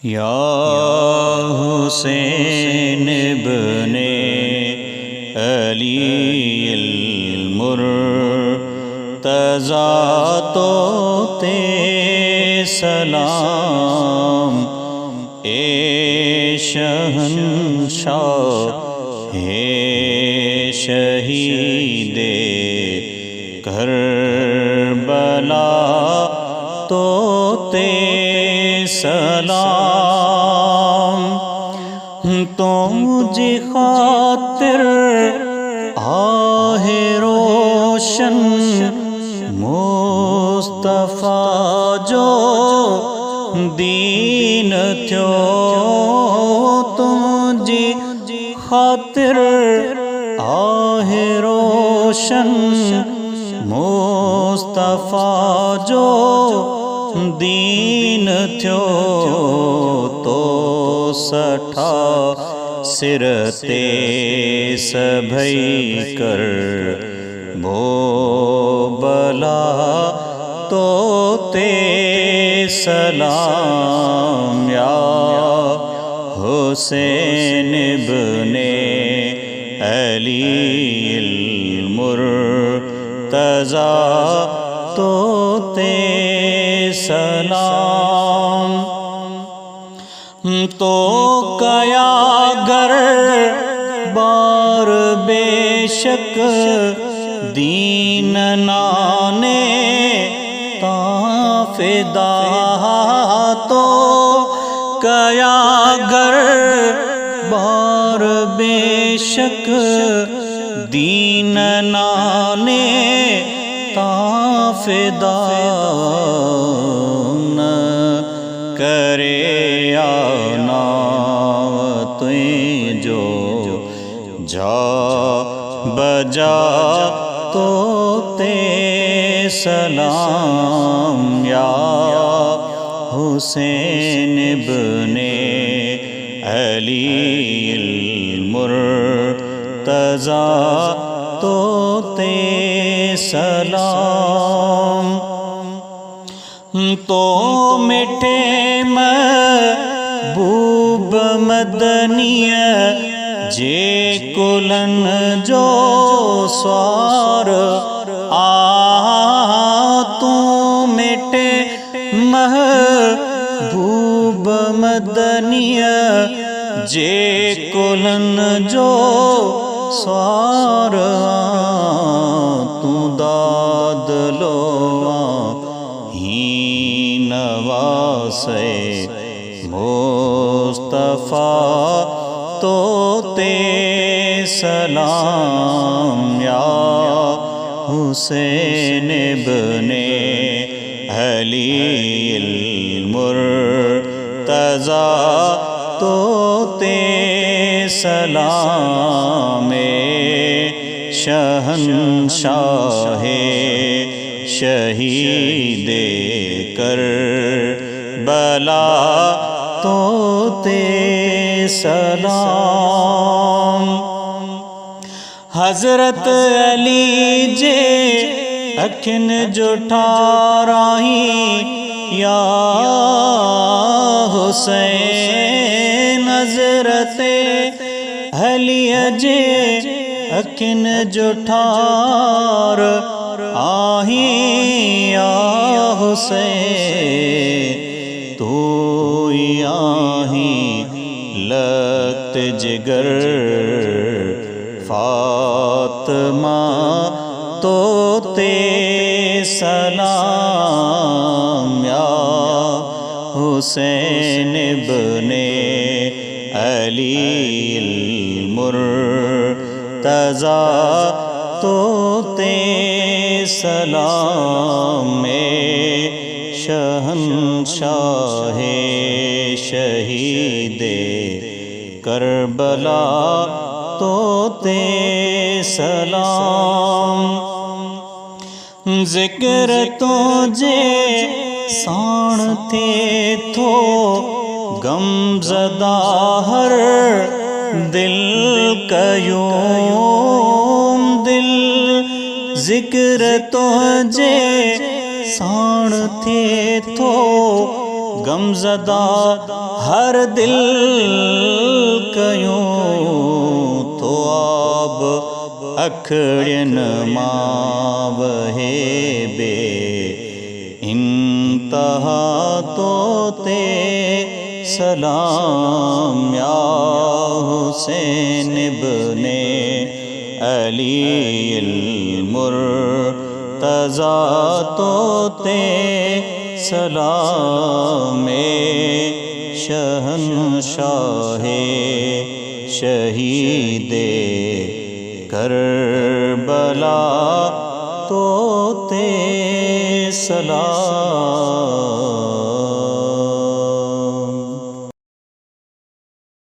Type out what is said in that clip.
یا حسین ابن علی المرتضیٰ تو تے سلام، اے شہنشاہ ہے شہید کربلا تو تے سلام، تو مجھے خاطر آہ روشن مصطفیٰ جو دین تھو، تجھے خاطر آہ روشن مصطفیٰ جو دین تھو، تو سٹھا سرتے سبھئی کر بو بلا تو تے سلام، یا حسین ابن علی المرتضیٰ تو تے سلام، تو کیا گر بار بے شک دین نانے تا فدا، تو کیا گر بار بے شک دین نانے تا فدا، کرے آنا تُجھ جو جا بجا تو تے سلام، یا حسین ابن علی المرتضیٰ تو تے سلام، تو میٹھے محبوب مدنی جے کلن جو سوار آ، تو میٹھے محبوب مدنی جے کلن جو سوار آ، تو داد لواں نواسے مصطفیٰ تو تے سلام، یا حسین ابن علی المرتضیٰ تو تے سلام، شہنشاہ شہید کربلا تو تے سلام، حضرت علی جے اکھن جٹھاراہیں یا حسین، حضرت علی جے اکھن جٹھار آہیں یا حسین، تو آہیں لگت جگر فاطمہ تو تے سلام، یا حسین ابن علی المرتضیٰ تو تے سلام، شہنشاہ شہید کربلا تو تے سلام، ذکر تجھے سان تھے تھو غم زدہ ہر دل قیوم، دل ذکر تجھے سان تھے تو غم زدہ ہر دل کیوں تو آب اکھڑن ماوہے بے انتہا تو تے سلام یا حسین ابن علی المرتضیٰ تو تے سلام شہنشاہ شہید کربلا تو تے سلام